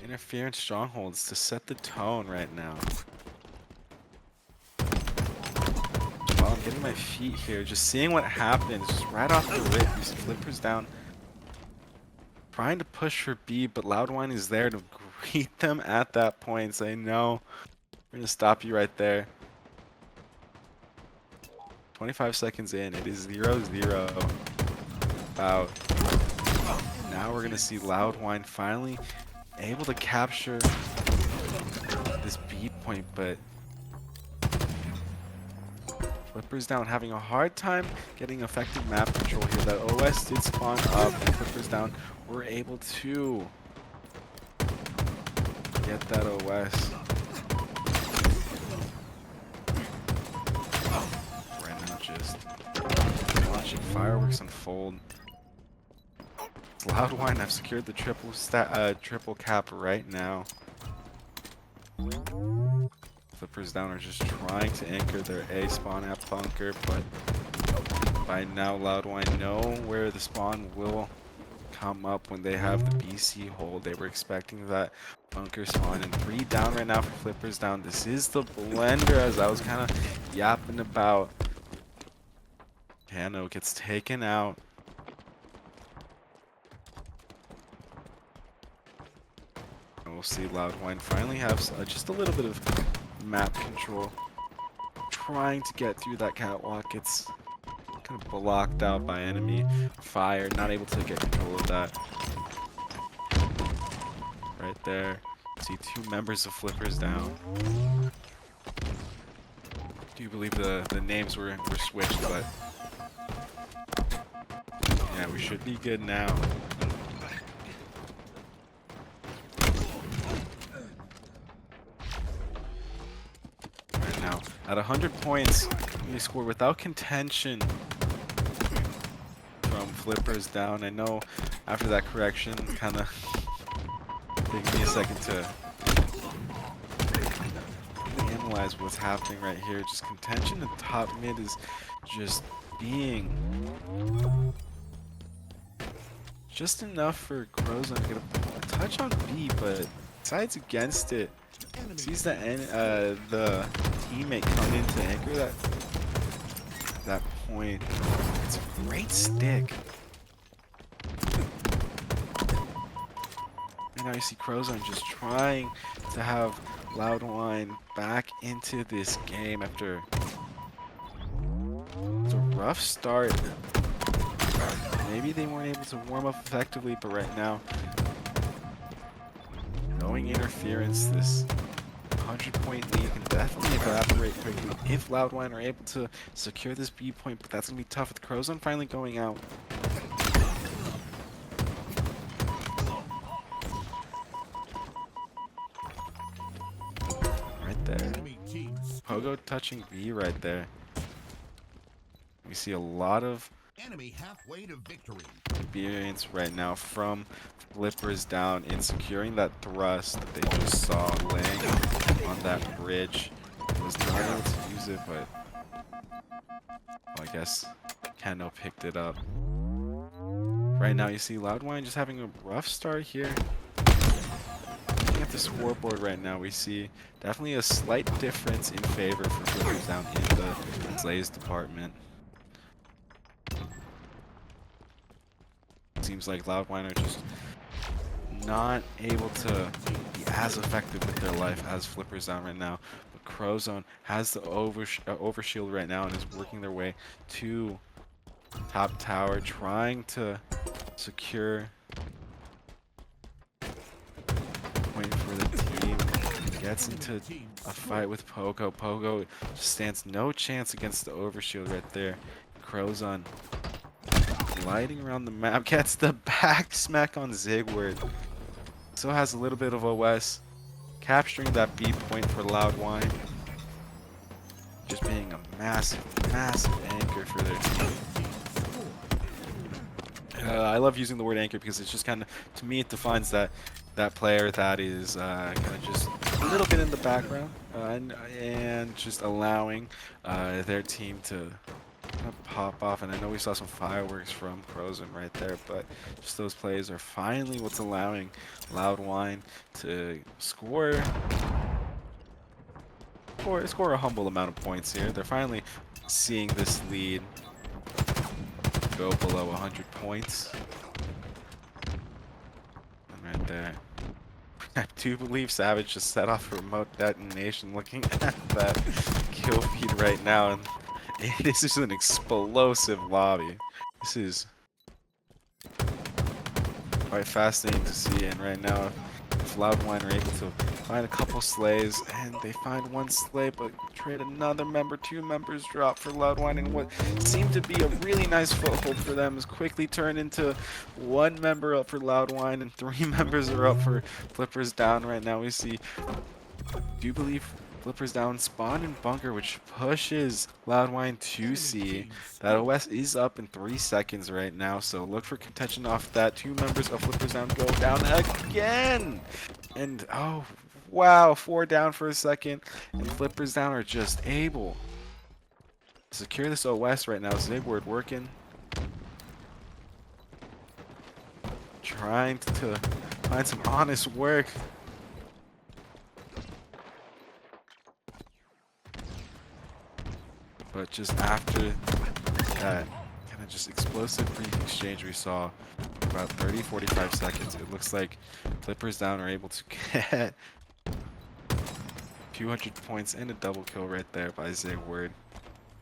interference strongholds to set the tone right now. While I'm getting my feet here, just seeing what happens, just right off the rip, you see Flippers down, trying to push for B, but Whine is there to greet them at that point, say, no, we're gonna stop you right there. 25 seconds in, it is 0-0. About. Now we're gonna see Whine finally able to capture this B point, but Flippers down having a hard time getting effective map control here. That OS did spawn up, and Flippers down were able to get that OS. Right now just watching fireworks unfold. Whine have secured the triple cap right now. Flippers down are just trying to anchor their A spawn at bunker, but by now Whine know where the spawn will come up when they have the BC hold. They were expecting that bunker spawn, and 3 down right now for Flippers down. This is the blender, as I was kind of yapping about. Pano gets taken out. And we'll see Whine finally have just a little bit of map control, trying to get through that catwalk. It's kind of blocked out by enemy fire, not able to get control of that. Right there, see 2 members of Flippers down. Do believe the names were switched, but yeah, we should be good now. At 100 points, we scored without contention from Flippers down. I know after that correction, kind of took me a second to analyze what's happening right here. Just contention in top mid is just being just enough for Crozon to get a touch on B, but decides against it. Sees the teammate come in to anchor that point. It's a great stick. And now you see Crozon just trying to have Whine back into this game after it's a rough start. Maybe they weren't able to warm up effectively, but right now, knowing interference, this 100-point lead can definitely evaporate quickly if Whine are able to secure this B point, but that's going to be tough with Crozon finally going out. Right there. Pogo touching B right there. We see a lot of enemy halfway to victory. Experience right now from Flippers down in securing that thrust that they just saw laying on that bridge. Was not able to use it, but well, I guess Kano picked it up. Right now you see Whine just having a rough start here. Looking at the scoreboard right now, we see definitely a slight difference in favor for Flippers down in the Slays department. Seems like Whine are just not able to be as effective with their life as Flippers down right now. But Crozon has the overshield right now and is working their way to top tower, trying to secure point for the team. Gets into a fight with Pogo. Pogo just stands no chance against the overshield right there. Crozon gliding around the map, gets the back smack on Zigward. Still has a little bit of OS. Capturing that B point for Whine. Just being a massive, massive anchor for their team. I love using the word anchor because it's just kind of, to me, it defines that player that is kind of just a little bit in the background and just allowing their team to gonna pop off, and I know we saw some fireworks from Frozen right there, but just those plays are finally what's allowing Loud Whine to score a humble amount of points here. They're finally seeing this lead go below 100 points. And right there, I do believe Savage just set off a remote detonation. Looking at that kill feed right now, and this is an explosive lobby. This is quite fascinating to see, and right now, if Loud Whine are able to find a couple slays, and they find one slay, but trade another member, 2 members drop for Loud Whine, and what seemed to be a really nice foothold for them is quickly turned into 1 member up for Loud Whine, and 3 members are up for Flippers Down right now. We see, do you believe Flippers Down spawn in bunker, which pushes Loud Whine to C. That OS is up in 3 seconds right now, so look for contention off that. 2 members of Flippers Down go down again! And, oh, wow, 4 down for a second, and Flippers Down are just able to secure this OS right now. Zigward working, trying to find some honest work. But just after that kind of just explosive brief exchange we saw about 30-45 seconds, it looks like Flippers Down are able to get 200 points and a double kill right there by Zigward.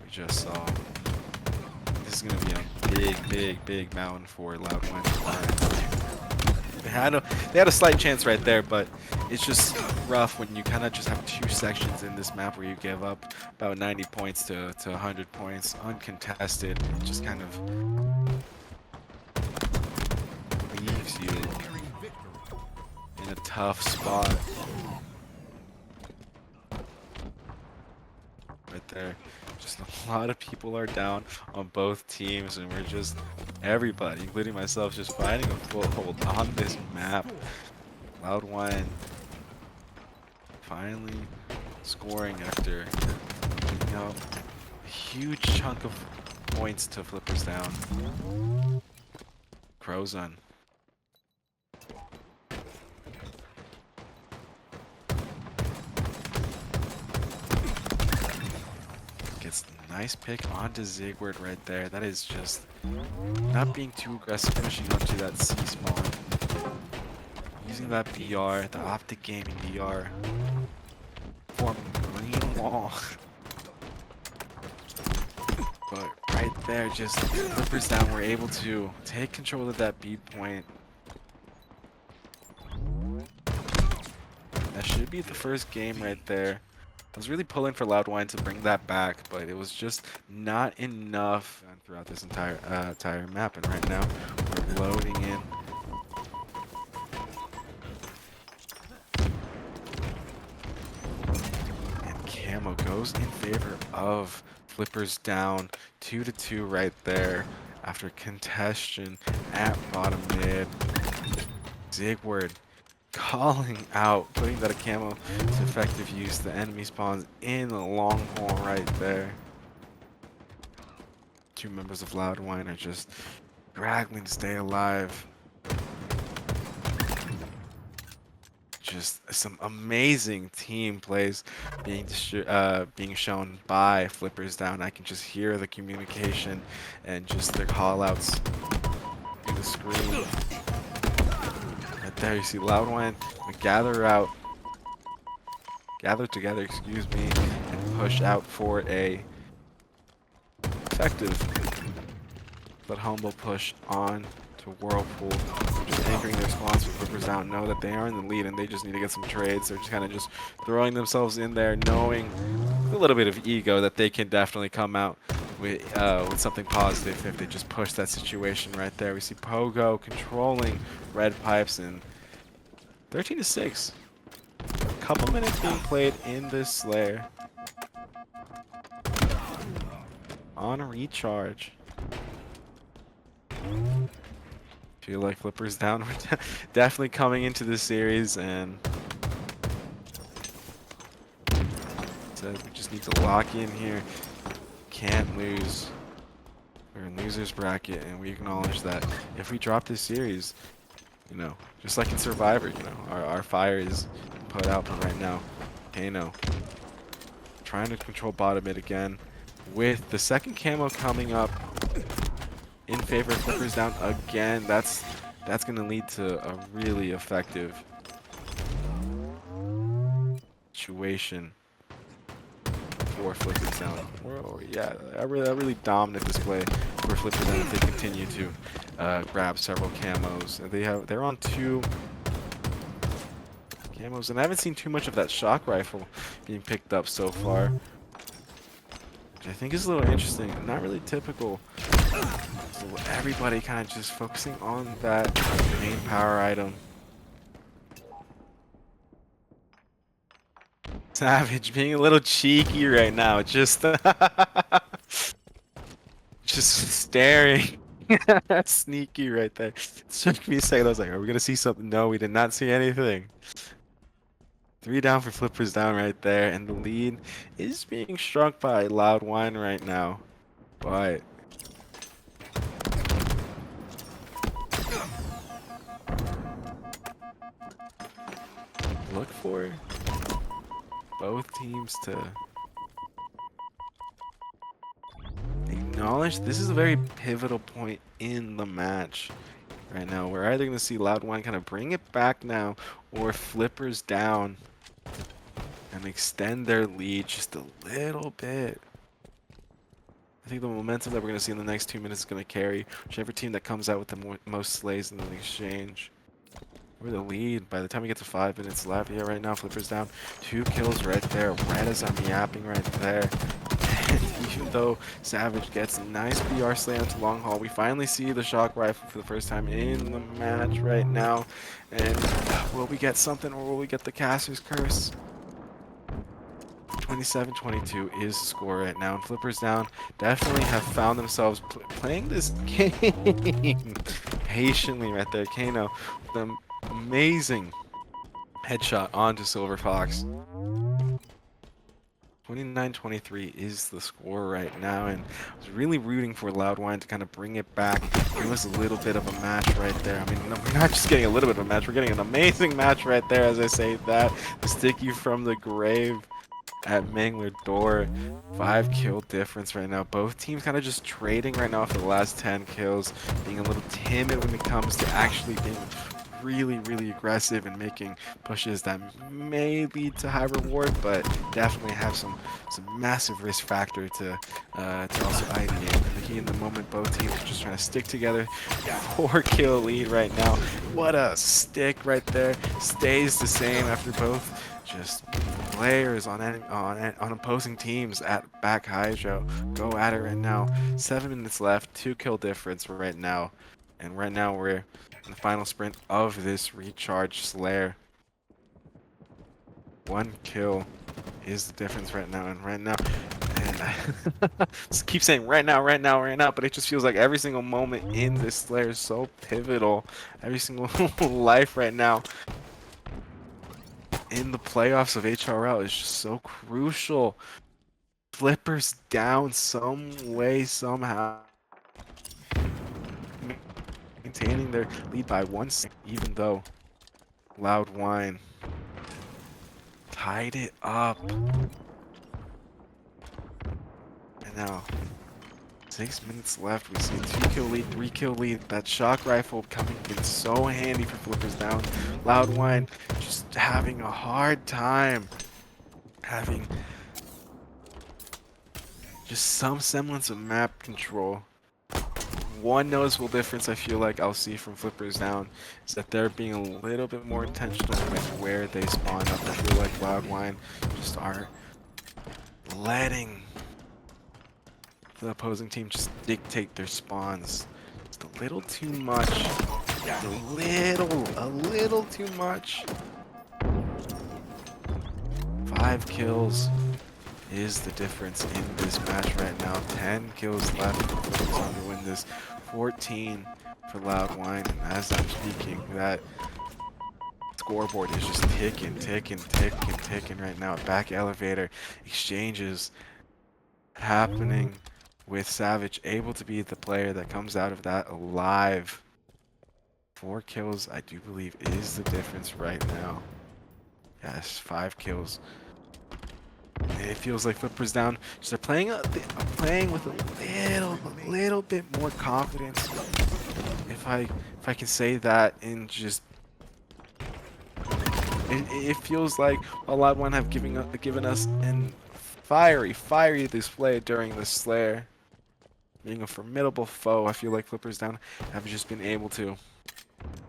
We just saw. This is going to be a big mountain for Loud Whine to climb. They had a slight chance right there, but it's just rough when you kind of just have 2 sections in this map where you give up about 90 points to 100 points uncontested. It just kind of leaves you in a tough spot. Right there, just a lot of people are down on both teams, and we're just, everybody, including myself, just finding a foothold on this map. Loud Whine finally scoring after, you know, a huge chunk of points to Flippers Down. Crozon. Gets a nice pick onto Zigward right there. That is just not being too aggressive, pushing onto that C spawn. Using that BR, the Optic Gaming BR, forming green wall. But right there, just Flippers Down were able to take control of that B point. That should be the first game right there. I was really pulling for Loud Whine to bring that back, but it was just not enough throughout this entire map. And right now, we're loading in. And Camo goes in favor of Flippers Down, 2-2 right there after contention at bottom mid. Zigward calling out, putting that a camo to effective use. The enemy spawns in the long hole right there. 2 members of Loud Whine are just struggling to stay alive. Just some amazing team plays being shown by Flippers Down. I can just hear the communication and just their call outs through the screen. Right there, you see Loud Whine gather together, excuse me, and push out for a effective but humble push on to Whirlpool. Just anchoring their spawns for Flippers Down, know that they are in the lead and they just need to get some trades. They're just kind of just throwing themselves in there, knowing with a little bit of ego that they can definitely come out with something positive if they just push that situation right there. We see Pogo controlling Red Pipes, and 13-6. A couple minutes being played in this Slayer. On a recharge. Feel like Flippers Down. We're definitely coming into this series, and so we just need to lock in here. Can't lose. We're in losers bracket, and we acknowledge that if we drop this series, you know, just like in Survivor, you know, our fire is put out. But right now, Kano trying to control bottom mid again, with the second camo coming up in favor of Flippers down again. That's going to lead to a really effective situation for Flippers down. Whoa, yeah, a really dominant display for Flippers down if they continue to grab several camos. And they're on 2 camos, and I haven't seen too much of that shock rifle being picked up so far, which I think is a little interesting. Not really typical. So everybody kind of just focusing on that main power item. Savage being a little cheeky right now, just just staring. Sneaky right there. It took me a second. I was like, are we gonna see something? No, we did not see anything. 3 down for Flippers down right there, and the lead is being struck by Loud Whine right now. But look for both teams to acknowledge this is a very pivotal point in the match right now. We're either going to see Loud Whine kind of bring it back now, or Flippers down and extend their lead just a little bit. I think the momentum that we're going to see in the next 2 minutes is going to carry whichever team that comes out with the most slays in the exchange. We're the lead by the time we get to 5 minutes left. Yeah, right now Flippers down 2 kills right there. Red as I'm yapping right there. And even though Savage gets a nice BR slam to long haul, we finally see the shock rifle for the first time in the match right now. And will we get something, or will we get the caster's curse? 27-22 is the score right now, and Flippers down definitely have found themselves playing this game patiently right there. Kano with an amazing headshot onto Silver Fox. 29-23 is the score right now, and I was really rooting for Loud Whine to kind of bring it back. It was a little bit of a match right there. I mean, no, we're not just getting a little bit of a match, we're getting an amazing match right there, as I say that. The sticky from the grave at Mangler Door. 5 kill difference right now. Both teams kind of just trading right now for the last 10 kills, being a little timid when it comes to actually being really aggressive and making pushes that may lead to high reward, but definitely have some massive risk factor to also ideate. In the heat in the moment, both teams are just trying to stick together. 4 kill lead right now. What a stick right there. Stays the same after both just players on opposing teams at back hydro go at it right now. 7 minutes left, 2 kill difference right now, and right now we're in the final sprint of this recharge Slayer. 1 kill is the difference right now, and I just keep saying right now, but it just feels like every single moment in this Slayer is so pivotal. Every single life right now in the playoffs of HRL is just so crucial. Flippers down some way, somehow, maintaining their lead by 1, even though Loud Whine tied it up. And now 6 minutes left. We see a 2 kill lead, 3 kill lead. That shock rifle coming in so handy for Flippers down. Loud Whine just having a hard time having just some semblance of map control. One noticeable difference I feel like I'll see from Flippers down is that they're being a little bit more intentional with where they spawn up. I feel like Loud Whine just are letting the opposing team just dictate their spawns. Just a little too much. A little too much. 5 kills is the difference in this match right now. 10 kills left for Flippers down to win this. 14 for Loud Whine, and as I'm speaking, that scoreboard is just ticking right now. Back elevator exchanges happening with Savage able to be the player that comes out of that alive. 4 kills, I do believe, is the difference right now. Yes, 5 kills. And it feels like Flipper's down. So they're playing with a little bit more confidence. If I can say that, in just it feels like a lot one have given us an fiery display during the Slayer. Being a formidable foe, I feel like Flipper's down have just been able to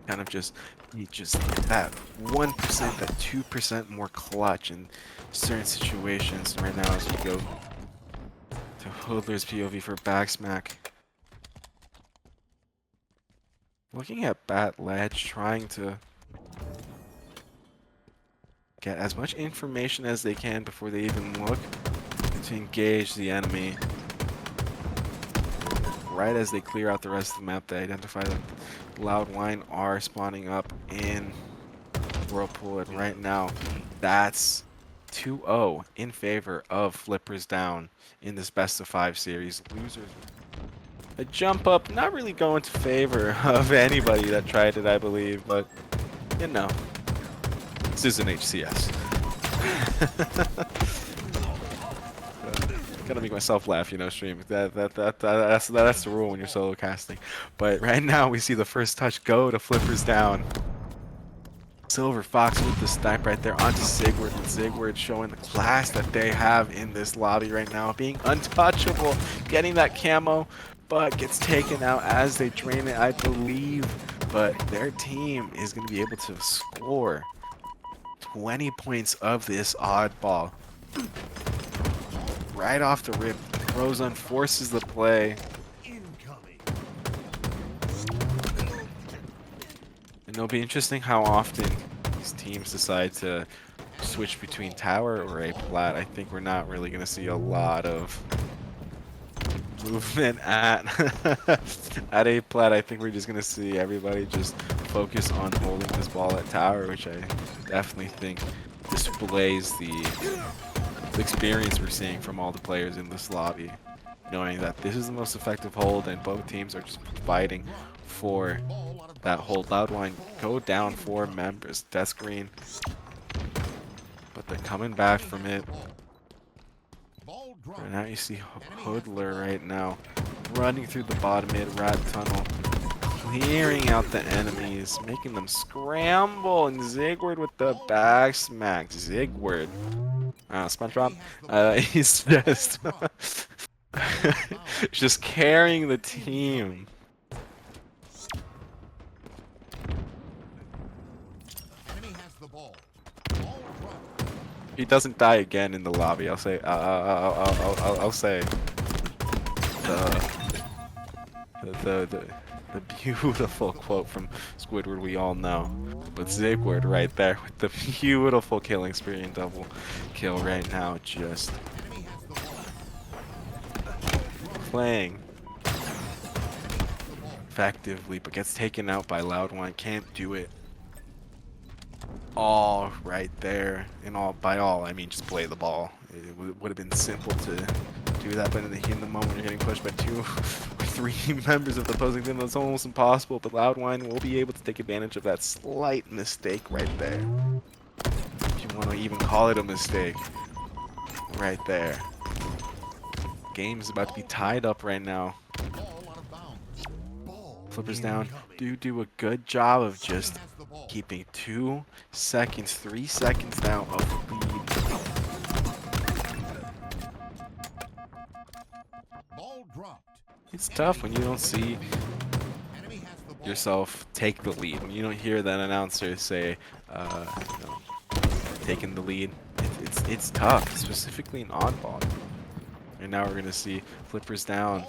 kind of just be just that 1%, that 2% more clutch in certain situations. Right now, as we go to Hoodler's POV for backsmack. Looking at Bat Ledge, trying to get as much information as they can before they even look to engage the enemy. Right as they clear out the rest of the map, they identify that Loud Whine are spawning up in Whirlpool, and right now that's 2-0 in favor of Flippers down in this best of 5 series. Losers. A jump up, not really going to favor of anybody that tried it, I believe, but you know, this is an HCS. Gotta make myself laugh, you know, stream. That's the rule when you're solo casting. But right now we see the first touch go to Flippers down. Silver Fox with the snipe right there onto Sigward, and Sigward showing the class that they have in this lobby right now, being untouchable, getting that camo, but gets taken out as they drain it, I believe. But their team is going to be able to score 20 points of this oddball. Right off the rip, Frozone forces the play. And it'll be interesting how often these teams decide to switch between tower or a plat. I think we're not really going to see a lot of movement at at a plat. I think we're just going to see everybody just focus on holding this ball at tower, which I definitely think displays the experience we're seeing from all the players in this lobby, knowing that this is the most effective hold and both teams are just fighting for that hold. Loud Whine go down 4 members. Death Green, but they're coming back from it. Right now you see Hoodler right now running through the bottom mid rat tunnel, clearing out the enemies, making them scramble, and Zigward with the back smack. Zigward, SpongeBob, he's just carrying the team. He doesn't die again in the lobby. I'll say. I'll say. The beautiful quote from Squidward we all know, but Zigward right there with the beautiful killing spree and double kill right now, just playing effectively, but gets taken out by Loud Whine. Can't do it all right there, and by all I mean just play the ball. It would have been simple to do that, but in the moment you're getting pushed by 2 or 3 members of the opposing team, that's almost impossible. But Loud Whine will be able to take advantage of that slight mistake right there, if you want to even call it a mistake. Right there. Game's about to be tied up right now. Flippers down do a good job of just keeping 2 seconds, 3 seconds now of lead. It's tough when you don't see yourself take the lead, when you don't hear that announcer say, you know, taking the lead. It's tough, specifically in oddball. And now we're gonna see Flippers down.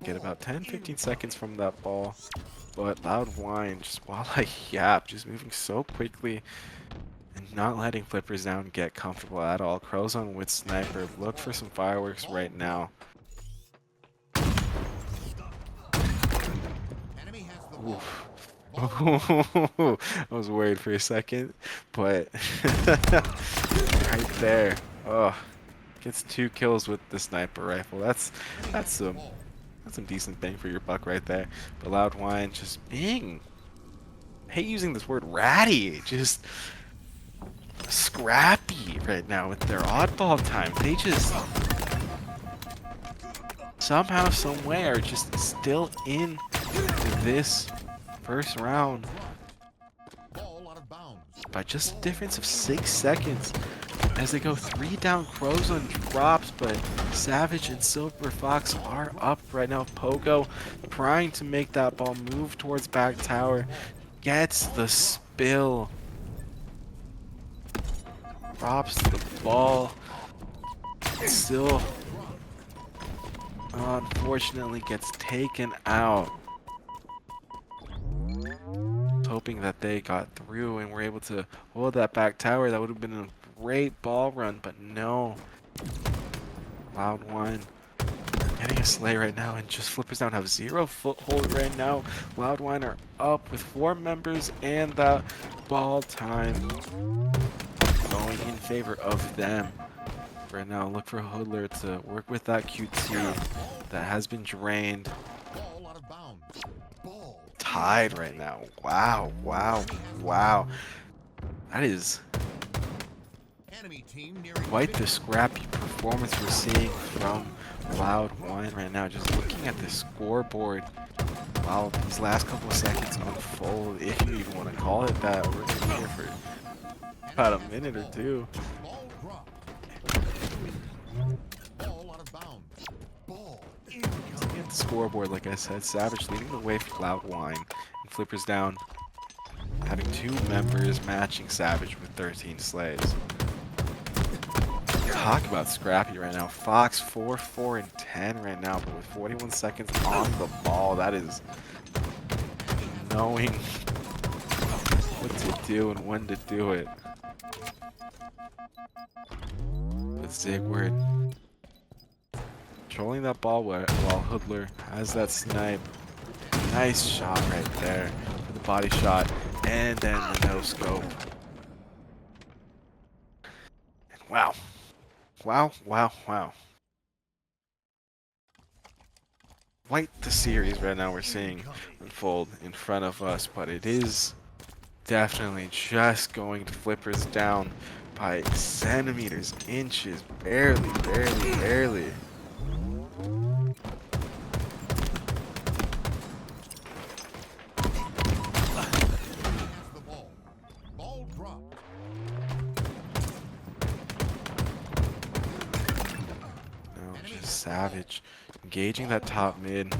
Get about 10-15 seconds from that ball, but Loud Whine just yap, just moving so quickly and not letting Flippers down get comfortable at all. Crowzone with sniper, look for some fireworks right now. Oof. I was worried for a second, but right there. Oh, Gets 2 kills with the sniper rifle. That's some decent bang for your buck right there. But Loud Whine just being, I hate using this word, ratty, just scrappy right now with their oddball time. They just somehow, some way are just still in this first round Ball out of bounds. by just a difference of 6 seconds as they go 3 down. Crows on drops, but Savage and Silver Fox are up right now. Pogo trying to make that ball move towards back tower, gets the spill, drops the ball, still unfortunately gets taken out. Hoping that they got through and were able to hold that back tower. That would have been a great ball run, but no. Loud Whine getting a slay right now, and just Flippers Down have 0 foothold right now. Loud Whine are up with 4 members, and that ball time going in favor of them. Right now, look for Hoodler to work with that QT that has been drained. Ball out of bounds. Ball. Tied right now. Wow, wow, wow. That is Enemy team nearing quite the scrappy performance we're seeing from Loud Whine right now. Just looking at the scoreboard while these last couple of seconds unfold, if you even want to call it that. We're going to be here for about a minute or two. Ball drop. Ball out of bounds. Ball. Looking at the scoreboard, like I said, Savage leading the way for Loud Whine, and Flippers Down having 2 members matching Savage with 13 slays. Talk about scrappy right now. Fox 4, 4, and 10 right now, but with 41 seconds on the ball, that is knowing what to do and when to do it. But Zigward controlling that ball while Hoodler has that snipe. Nice shot right there for the body shot, and then the no scope. And wow. Wow, wow, wow. Quite the series right now we're seeing unfold in front of us, but it is definitely just going to Flippers Down by centimeters, inches, barely, barely, barely. Has the ball. Ball drop. No, just Savage engaging that top mid.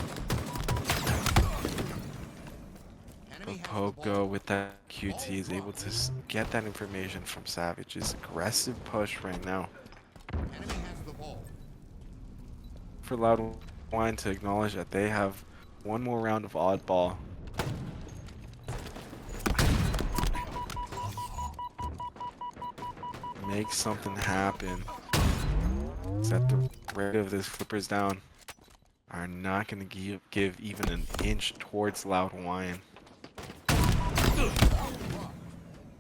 Enemy has the Pogo ball. with that QT is able to get that information from Savage's aggressive push right now. Enemy has the ball. For Loud Whine to acknowledge that they have 1 more round of oddball. Make something happen. Is that the rate of this Flippers Down are not going to give even an inch towards Loud Whine. Drop.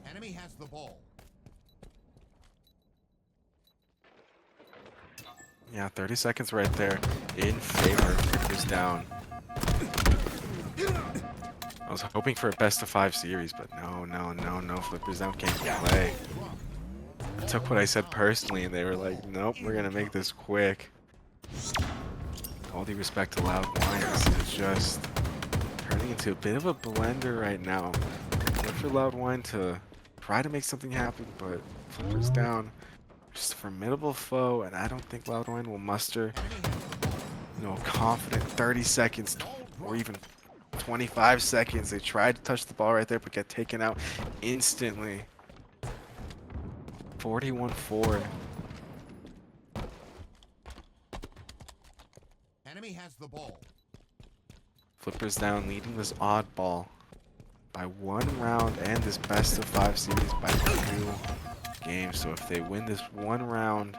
Enemy has the ball. Yeah, 30 seconds right there in favor of Flippers Down. I was hoping for a best of 5 series, but no, Flippers Down can't play. I took what I said personally, and they were like, nope, we're going to make this quick. All due respect to Loud Whine, it's just turning into a bit of a blender right now. Look for Loud Whine to try to make something happen, but Flippers Down, just a formidable foe, and I don't think Loud Whine will muster, confident 30 seconds or even 25 seconds. They tried to touch the ball right there, but get taken out instantly. 41-4. Enemy has the ball. Flippers Down leading this oddball by 1 round and this best of 5 series by 2 games. So if they win this 1 round,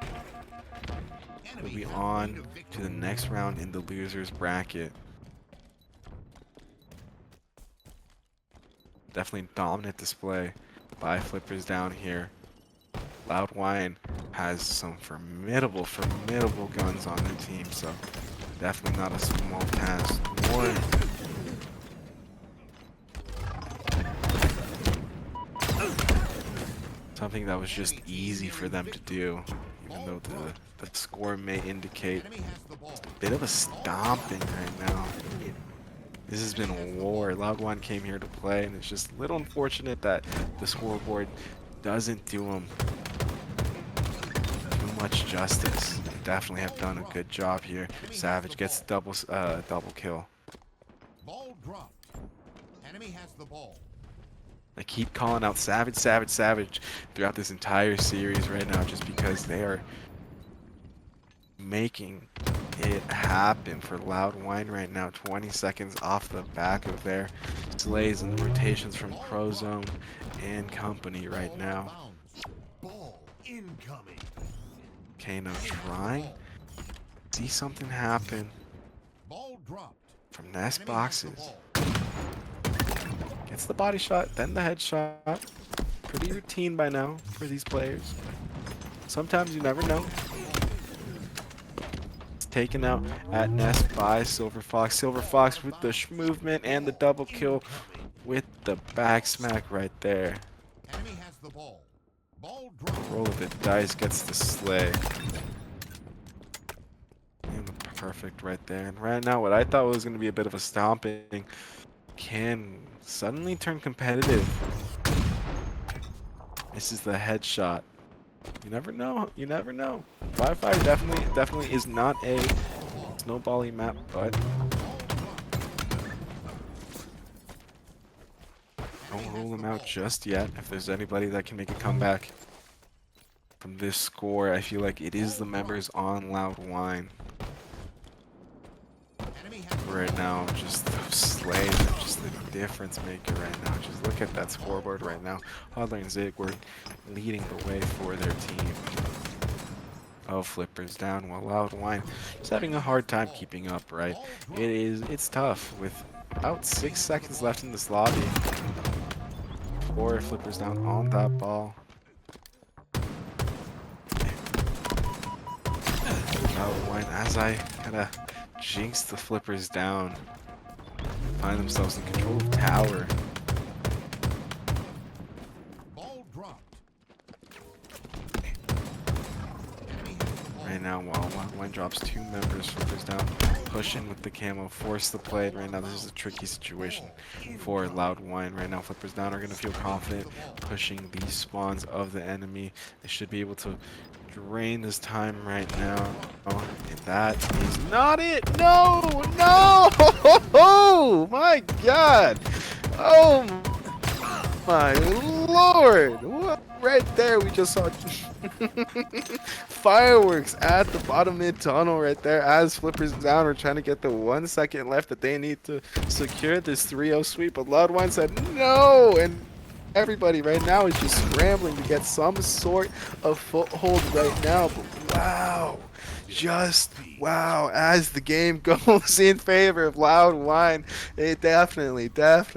they'll be on to the next round in the losers bracket. Definitely dominant display by Flippers Down here. Loud Whine has some formidable guns on their team, so definitely not a small task. More something that was just easy for them to do, even though the score may indicate Enemy has the ball. a bit of a stomping right now. This has been a war. Loud Whine came here to play, and it's just a little unfortunate that the scoreboard doesn't do them too much justice. They definitely have done a good job here. Savage gets double kill. Ball dropped. Enemy has the ball. I keep calling out Savage, Savage, Savage throughout this entire series right now just because they are making it happen for Loud Whine right now. 20 seconds off the back of their slays and the rotations from Crozone and company right now. Ball incoming. Kano trying to see something happen Ball dropped. from nest Enemy has the boxes. ball. Gets the body shot, then the headshot. Pretty routine by now for these players. Sometimes you never know. It's taken out at nest by Silver Fox. Silver Fox with the movement and the double kill with the back smack right there. Enemy has the ball. Ball dropped. Roll of the dice gets the slay. And the perfect right there. And right now what I thought was going to be a bit of a stomping can suddenly turn competitive. This is the headshot. You never know. You never know. Wi-Fi definitely is not a snowbally map, but don't rule them out just yet. If there's anybody that can make a comeback from this score, I feel like it is the members on Loud Whine. Enemy has the Right now, just those slays are just the difference maker right now. Just look at that scoreboard right now. Hodler and Zig were leading the way for their team. Oh, Flipper's down while Loud Whine is having a hard time keeping up, right? It's tough with about 6 seconds left in this lobby. 4 Flippers down on that ball. Loud Whine, as I kind of jinx the Flippers down, find themselves in control of tower. ball dropped. Right now, while Whine drops 2 members, Flippers down, pushing with the camo, force the play. Right now, this is a tricky situation for Loud Whine. Right now, Flippers down are going to feel confident pushing these spawns of the enemy. They should be able to drain this time right now. And that is not it. No, no! Oh my God! Oh my Lord! What? Right there, we just saw fireworks at the bottom mid tunnel right there as Flippers down. We're trying to get the 1 second left that they need to secure this 3-0 sweep, but Loud Whine said no, and everybody right now is just scrambling to get some sort of foothold right now. But wow, just wow, as the game goes in favor of Loud Whine, it definitely has